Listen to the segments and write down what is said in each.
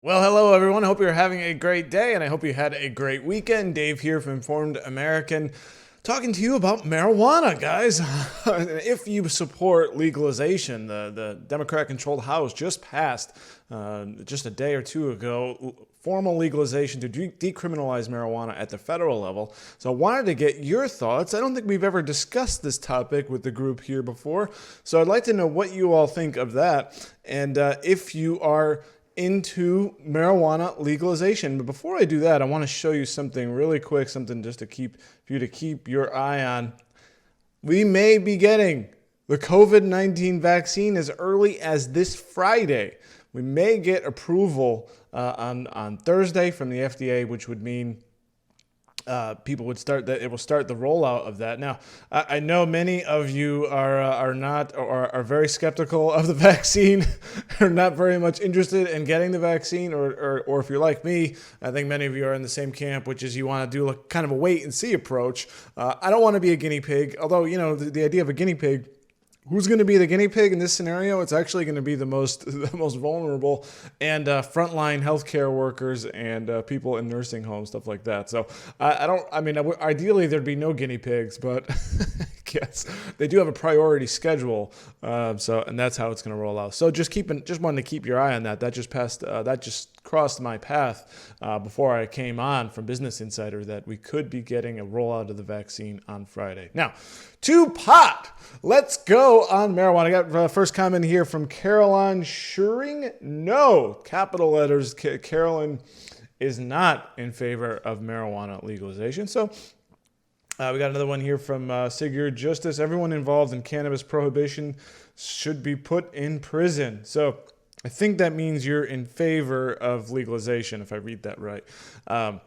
Well, hello everyone. I hope you're having a great day and I hope you had a great weekend. Dave here from Informed American, talking to you about marijuana, guys. If you support legalization, the Democrat-controlled House just passed just a day or two ago formal legalization to decriminalize marijuana at the federal level. So I wanted to get your thoughts. I don't think we've ever discussed this topic with the group here before, so I'd like to know what you all think of that, and if you are into marijuana legalization. But before I do that, I want to show you something really quick, something just to keep for you to keep your eye on. We may be getting the COVID-19 vaccine as early as this Friday. We may get approval on Thursday from the FDA, which would mean people would start that. It will start the rollout of that. Now, I know many of you are not or are very skeptical of the vaccine, are not very much interested in getting the vaccine, or if you're like me, I think many of you are in the same camp, which is you want to do kind of a wait and see approach. I don't want to be a guinea pig, although the idea of a guinea pig. Who's going to be the guinea pig in this scenario? It's actually going to be the most vulnerable and frontline healthcare workers and people in nursing homes, stuff like that. So ideally there'd be no guinea pigs, but I guess they do have a priority schedule. And that's how it's going to roll out. So just wanted to keep your eye on that. That just passed. That just crossed my path before I came on from Business Insider that we could be getting a rollout of the vaccine on Friday. Now, to pot. Let's go on marijuana. I got first comment here from Caroline Schuring. No, capital letters. Carolyn is not in favor of marijuana legalization. So we got another one here from Sigurd Justice. Everyone involved in cannabis prohibition should be put in prison. So I think that means you're in favor of legalization, if I read that right. And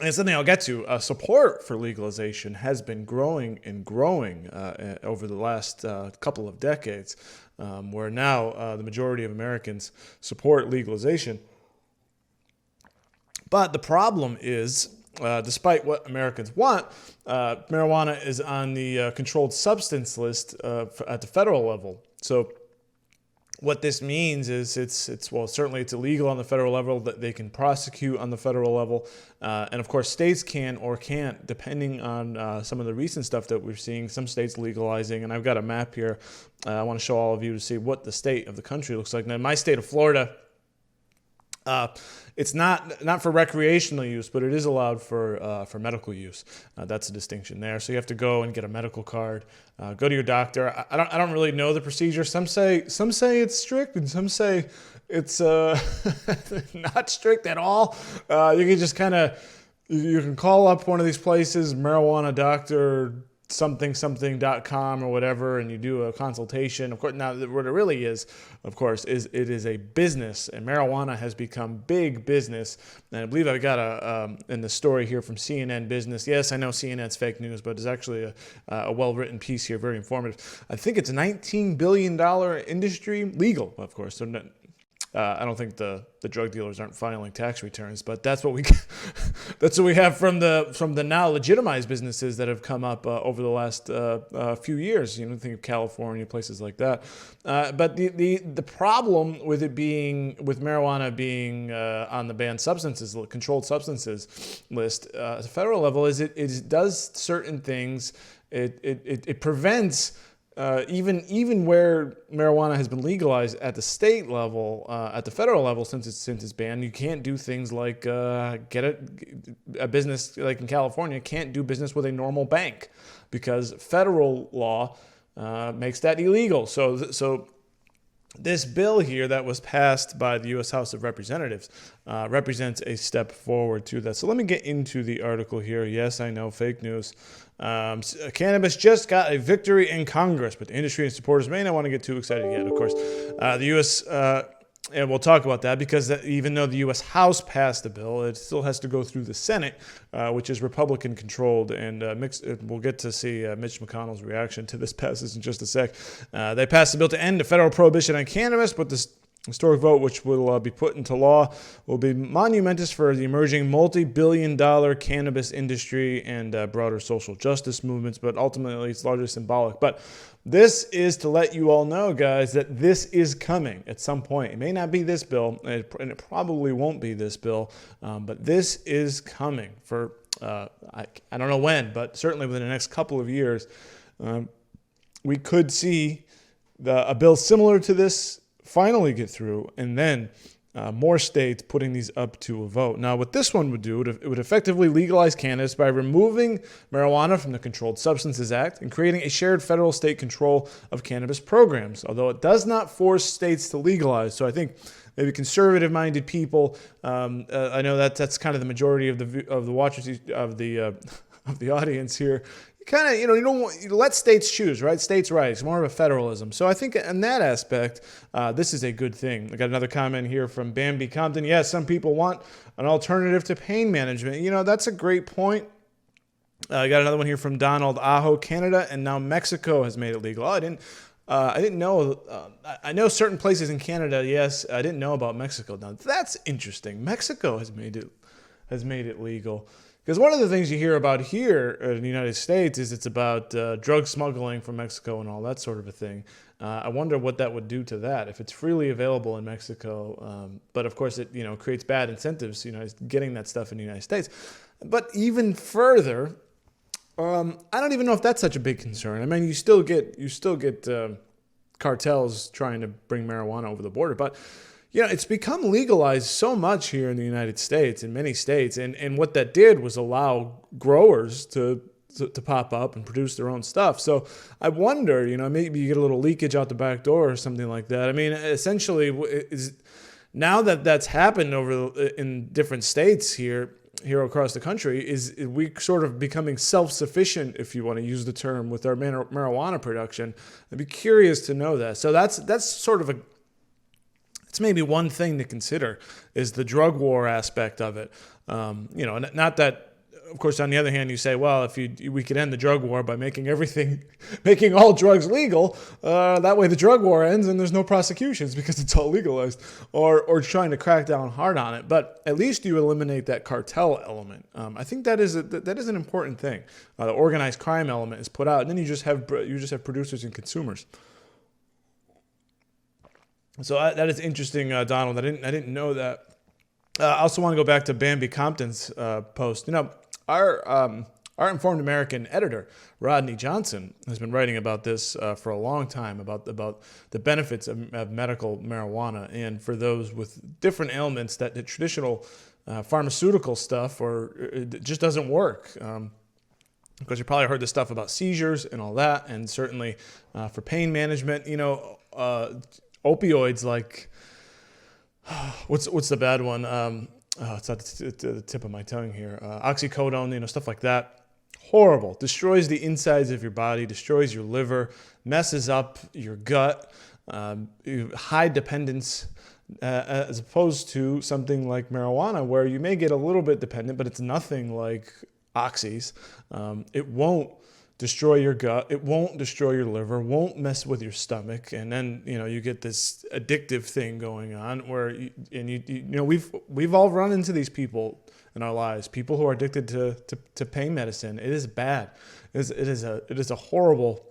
it's something I'll get to. Support for legalization has been growing and growing over the last couple of decades, where now the majority of Americans support legalization. But the problem is, despite what Americans want, marijuana is on the controlled substance list at the federal level. So what this means is certainly it's illegal on the federal level, that they can prosecute on the federal level. And of course, states can or can't, depending on some of the recent stuff that we're seeing, some states legalizing. And I've got a map here. I want to show all of you to see what the state of the country looks like. Now, in my state of Florida, it's not for recreational use, but it is allowed for medical use. That's a distinction there. So you have to go and get a medical card, go to your doctor. I don't really know the procedure. Some say it's strict, and some say it's not strict at all. You can just you can call up one of these places, marijuana doctor something.com or whatever, and you do a consultation. Of course, now what it really is, of course, is it is a business, and marijuana has become big business. And I believe I got in the story here from CNN Business. Yes, I know CNN's fake news, but it's actually a well-written piece here, very informative. I think it's a $19 billion industry, legal, of course. So I don't think the drug dealers aren't filing tax returns, but that's what we have from the now legitimized businesses that have come up over the last few years. Think of California, places like that. But the problem with marijuana being on the banned substances, controlled substances list at the federal level, is it does certain things. It prevents. Even where marijuana has been legalized at the state level, at the federal level, since it's banned, you can't do things like get a business like in California can't do business with a normal bank because federal law makes that illegal. So this bill here that was passed by the U.S. House of Representatives represents a step forward to that. So let me get into the article here. Yes, I know, fake news. Cannabis just got a victory in Congress, but the industry and supporters may not want to get too excited yet. Of course, the U.S. And we'll talk about that because even though the U.S. House passed the bill, it still has to go through the Senate, which is Republican-controlled. And we'll get to see Mitch McConnell's reaction to this passage in just a sec. They passed the bill to end the federal prohibition on cannabis, but Historic vote, which will be put into law, will be monumentous for the emerging multi-billion-dollar cannabis industry and broader social justice movements, but ultimately it's largely symbolic. But this is to let you all know, guys, that this is coming at some point. It may not be this bill, and it probably won't be this bill, but this is coming for, I don't know when, but certainly within the next couple of years. We could see a bill similar to this finally get through, and then more states putting these up to a vote. Now, what this one would do, it would effectively legalize cannabis by removing marijuana from the Controlled Substances Act and creating a shared federal-state control of cannabis programs, although it does not force states to legalize. So I think maybe conservative-minded people, I know that's kind of the majority of the watchers of the audience here. Kind of, you don't want, you let states choose, right? States' rights, more of a federalism. So I think in that aspect, this is a good thing. I got another comment here from Bambi Compton. Yes, some people want an alternative to pain management. That's a great point. I got another one here from Donald Aho. Canada and now Mexico has made it legal. I didn't know. I know certain places in Canada. Yes, I didn't know about Mexico. Now that's interesting. Mexico has made it legal. Because one of the things you hear about here in the United States is it's about drug smuggling from Mexico and all that sort of a thing. I wonder what that would do to that if it's freely available in Mexico. But of course, it creates bad incentives, getting that stuff in the United States. But even further, I don't even know if that's such a big concern. I mean, you still get cartels trying to bring marijuana over the border, but it's become legalized so much here in the United States, in many states, and what that did was allow growers to pop up and produce their own stuff. So I wonder, maybe you get a little leakage out the back door or something like that. I mean, essentially, now that that's happened in different states here across the country, is we sort of becoming self-sufficient, if you want to use the term, with our marijuana production. I'd be curious to know that. So that's sort of it's maybe one thing to consider is the drug war aspect of it. Not that, of course, on the other hand, you say, well, if we could end the drug war by making all drugs legal, that way the drug war ends and there's no prosecutions because it's all legalized, or trying to crack down hard on it. But at least you eliminate that cartel element. I think that is an important thing. The organized crime element is put out, and then you just have producers and consumers. So that is interesting, Donald. I didn't know that. I also want to go back to Bambi Compton's post. Our Informed American editor, Rodney Johnson, has been writing about this for a long time, about the benefits of medical marijuana, and for those with different ailments that the traditional pharmaceutical stuff it just doesn't work. Because you probably heard the stuff about seizures and all that, and certainly for pain management, opioids like what's the bad one? It's at the tip of my tongue here. Oxycodone, stuff like that. Horrible. Destroys the insides of your body, destroys your liver, messes up your gut, high dependence, as opposed to something like marijuana, where you may get a little bit dependent, but it's nothing like oxys. It won't destroy your gut. It won't destroy your liver, won't mess with your stomach. And then, you get this addictive thing going on where, we've all run into these people in our lives, people who are addicted to pain medicine. It is bad. It is a horrible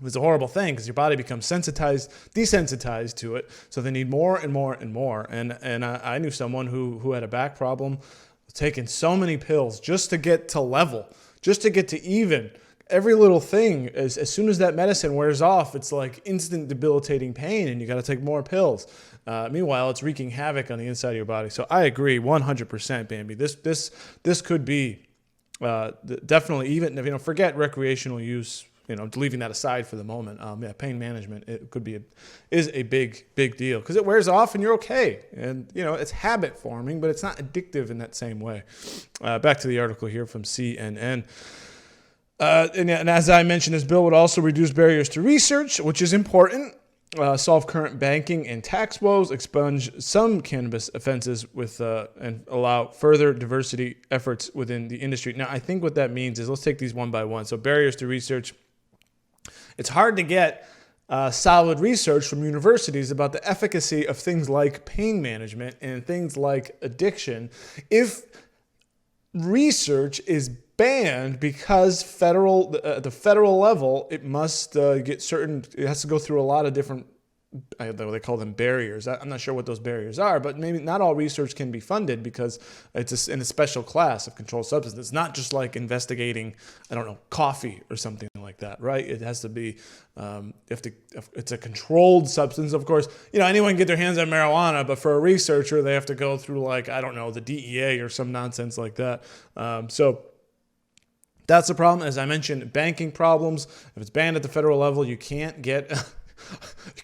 thing because your body becomes desensitized to it. So they need more and more and more. And I knew someone who had a back problem, taking so many pills just to get to level, just to get to even. Every little thing, as soon as that medicine wears off, it's like instant debilitating pain, and you got to take more pills. Meanwhile, it's wreaking havoc on the inside of your body. So I agree 100%, Bambi. This could be definitely, even forget recreational use. Leaving that aside for the moment. Pain management is a big deal because it wears off and you're okay. And it's habit forming, but it's not addictive in that same way. Back to the article here from CNN. And as I mentioned, this bill would also reduce barriers to research, which is important. Solve current banking and tax woes, expunge some cannabis offenses and allow further diversity efforts within the industry. Now, I think what that means is, let's take these one by one. So barriers to research. It's hard to get solid research from universities about the efficacy of things like pain management and things like addiction. If research is banned because the federal level, it must it has to go through a lot of different, they call them barriers. I'm not sure what those barriers are, but maybe not all research can be funded because it's in a special class of controlled substance. It's not just like investigating, I don't know, coffee or something like that, right? It has to be, if it's a controlled substance, of course, anyone can get their hands on marijuana, but for a researcher, they have to go through the DEA or some nonsense like that. So that's the problem. As I mentioned, banking problems. If it's banned at the federal level, you can't get...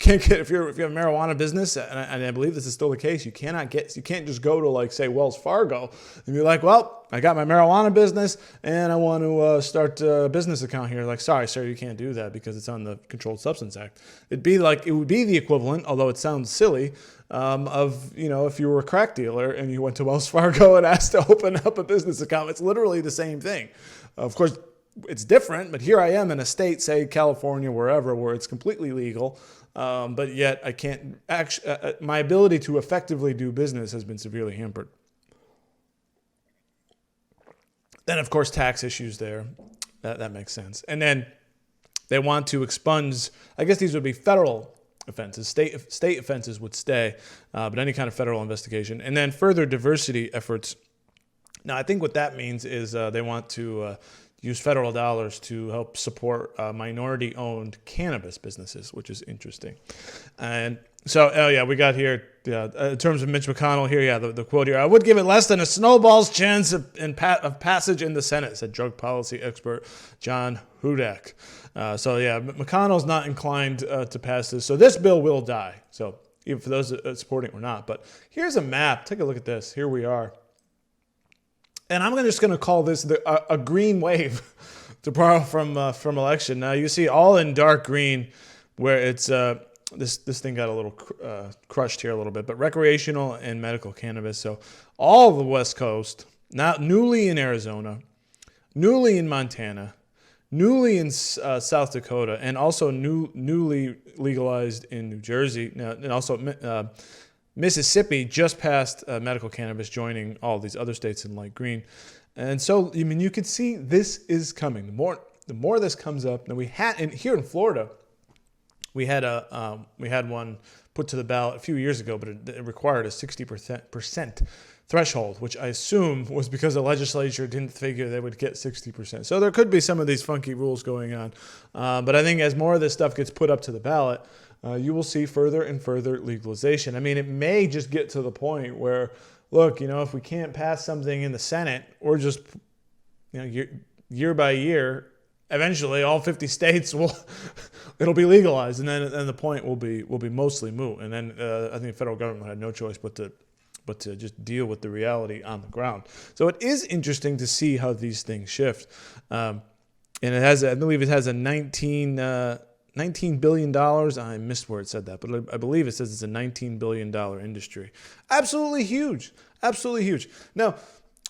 if you have a marijuana business, and I believe this is still the case, you can't just go to say Wells Fargo and be like, well, I got my marijuana business and I want to start a business account here. Like, sorry, sir, you can't do that because it's on the Controlled Substance Act. It would be the equivalent, although it sounds silly, of if you were a crack dealer and you went to Wells Fargo and asked to open up a business account. It's literally the same thing. Of course, it's different, but here I am in a state, say California, wherever, where it's completely legal, but yet I can't my ability to effectively do business has been severely hampered. Then, of course, tax issues there. That makes sense. And then they want to expunge, I guess these would be federal offenses. State offenses would stay, but any kind of federal investigation. And then further diversity efforts. Now, I think what that means is they want to use federal dollars to help support minority-owned cannabis businesses, which is interesting. And so, we got here, in terms of Mitch McConnell here, the quote here, I would give it less than a snowball's chance of passage in the Senate, said drug policy expert John Hudak. McConnell's not inclined to pass this. So this bill will die. So even for those supporting it or not. But here's a map. Take a look at this. Here we are. And I'm just going to call this a green wave, to borrow from election. Now you see all in dark green, where it's this thing got a little crushed here a little bit, but recreational and medical cannabis. So all of the West Coast, now newly in Arizona, newly in Montana, newly in South Dakota, and also newly legalized in New Jersey. Now, and also Mississippi just passed medical cannabis, joining all these other states in light green. And so, you could see this is coming. The more this comes up, now here in Florida, we had one put to the ballot a few years ago, but it required a 60% threshold, which I assume was because the legislature didn't figure they would get 60%. So there could be some of these funky rules going on. But I think as more of this stuff gets put up to the ballot, you will see further and further legalization. It may just get to the point where, look, if we can't pass something in the Senate, or just, year by year, eventually all 50 states it'll be legalized, and then the point will be mostly moot. And then I think the federal government had no choice but to just deal with the reality on the ground. So it is interesting to see how these things shift. And I believe it has a $19 billion. I missed where it said that, but I believe it says it's a $19 billion industry. Absolutely huge. Absolutely huge. Now,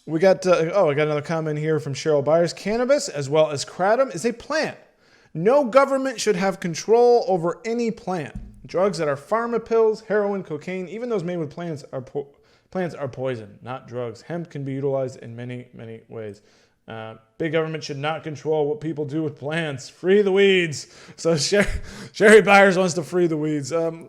we got, I got another comment here from Cheryl Byers. Cannabis, as well as kratom, is a plant. No government should have control over any plant. Drugs that are pharma pills, heroin, cocaine, even those made with plants are poison, not drugs. Hemp can be utilized in many, many ways. Big government should not control what people do with plants. Free the weeds. So Sherry Byers wants to free the weeds. So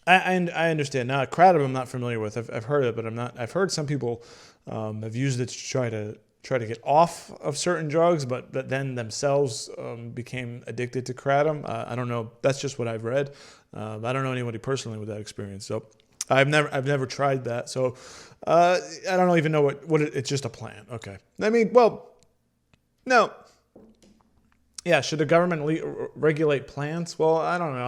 I understand. Now, kratom I'm not familiar with. I've heard it, but I'm not. I've heard some people have used it to try to get off of certain drugs, but then themselves became addicted to kratom. I don't know. That's just what I've read. I don't know anybody personally with that experience. So I've never tried that. So I don't even know what it's just a plant. Okay. No. Yeah. Should the government regulate plants? Well, I don't know.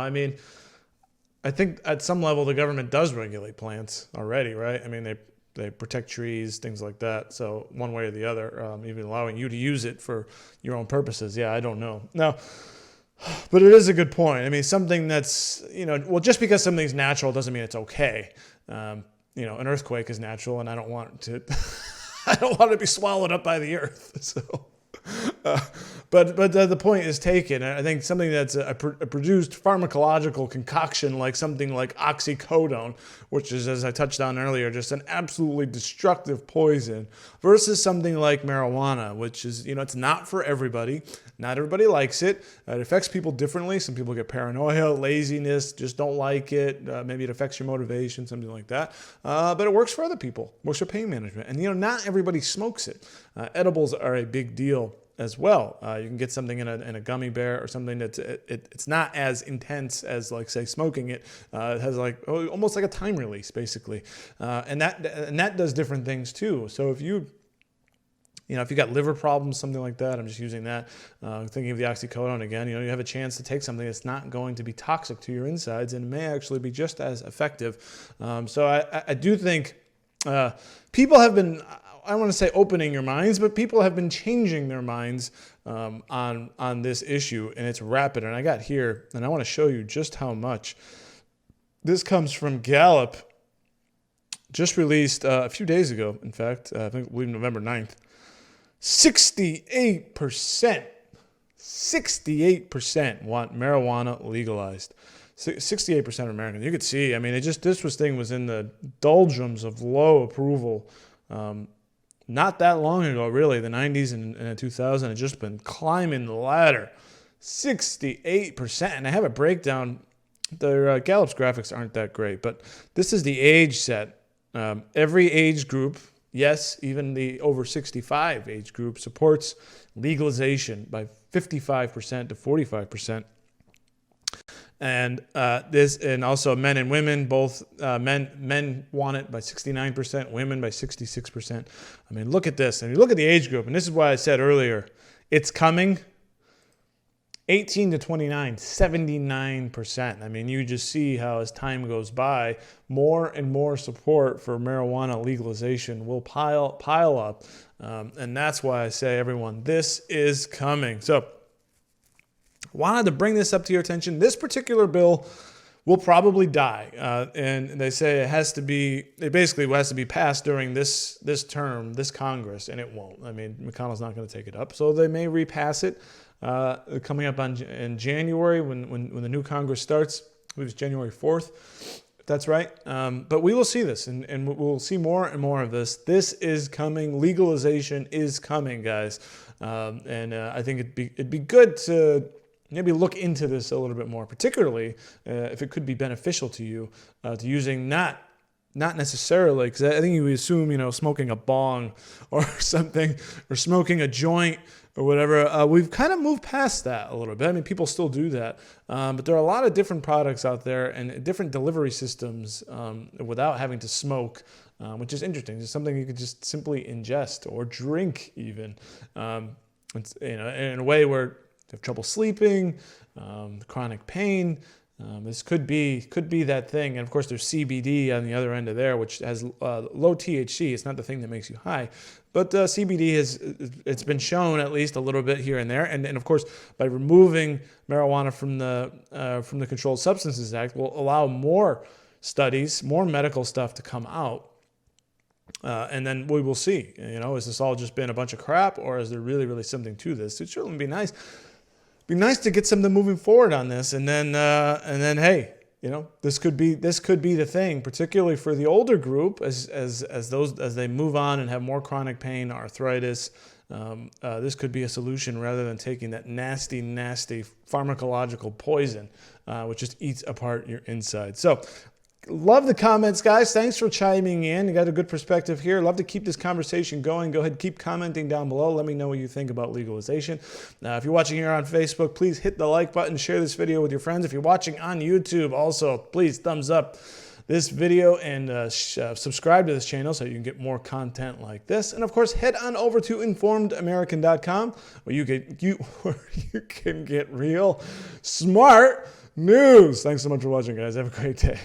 I think at some level the government does regulate plants already, right? They protect trees, things like that. So one way or the other, even allowing you to use it for your own purposes. Yeah, I don't know. Now, but it is a good point. Something that's, just because something's natural doesn't mean it's okay. An earthquake is natural, and I don't want to be swallowed up by the earth. So, But the point is taken. I think something that's a produced pharmacological concoction like something like oxycodone, which is, as I touched on earlier, just an absolutely destructive poison, versus something like marijuana, which is, it's not for everybody. Not everybody likes it. It affects people differently. Some people get paranoia, laziness, just don't like it. Maybe it affects your motivation, something like that. But it works for other people. Works for pain management. And, not everybody smokes it. Edibles are a big deal as well. You can get something in a gummy bear or something that's it's not as intense as, like, say, smoking it. It has almost like a time release, basically, and that does different things too. So if you got liver problems, something like that, I'm just using that, thinking of the oxycodone again, you have a chance to take something that's not going to be toxic to your insides and may actually be just as effective. So I do think people have been, I don't want to say opening your minds, but people have been changing their minds on this issue, and it's rapid. And I got here, and I want to show you just how much. This comes from Gallup, just released a few days ago, in fact, I believe November 9th. 68% want marijuana legalized. 68% of Americans. You could see, this thing was in the doldrums of low approval not that long ago, really. The 90s and 2000 had just been climbing the ladder. 68%. And I have a breakdown. Their Gallup's graphics aren't that great, but this is the age set. Every age group, yes, even the over 65 age group, supports legalization by 55% to 45%. And also men and women, both men want it by 69%, women by 66%. Look at this. And you look at the age group, and this is why I said earlier, it's coming. 18 to 29, 79%. You just see how as time goes by, more and more support for marijuana legalization will pile up. And that's why I say, everyone, this is coming. So wanted to bring this up to your attention. This particular bill will probably die. And they say it basically has to be passed during this term, this Congress, and it won't. McConnell's not going to take it up. So they may repass it coming up in January when the new Congress starts. I believe it's January 4th. That's right. But we will see this, and we'll see more and more of this. This is coming. Legalization is coming, guys. And I think it'd be good to maybe look into this a little bit more, particularly if it could be beneficial to you, to using not necessarily, because I think you assume, smoking a bong or something, or smoking a joint or whatever. We've kind of moved past that a little bit. People still do that. But there are a lot of different products out there and different delivery systems without having to smoke, which is interesting. It's something you could just simply ingest or drink even, in a way where you have trouble sleeping, chronic pain. This could be that thing. And of course, there's CBD on the other end of there, which has low THC. It's not the thing that makes you high, but CBD it's been shown at least a little bit here and there. And of course, by removing marijuana from the Controlled Substances Act, will allow more studies, more medical stuff to come out. And then we will see, has this all just been a bunch of crap, or is there really, really something to this? It sure would be nice. Be nice to get something moving forward on this, and then hey, this could be the thing, particularly for the older group as they move on and have more chronic pain, arthritis. This could be a solution rather than taking that nasty pharmacological poison, which just eats apart your insides. So. Love the comments, guys. Thanks for chiming in. You got a good perspective here. Love to keep this conversation going. Go ahead, keep commenting down below. Let me know what you think about legalization. If you're watching here on Facebook, please hit the like button. Share this video with your friends. If you're watching on YouTube, also, please thumbs up this video and subscribe to this channel so you can get more content like this. And of course, head on over to informedamerican.com where you can get real smart news. Thanks so much for watching, guys. Have a great day.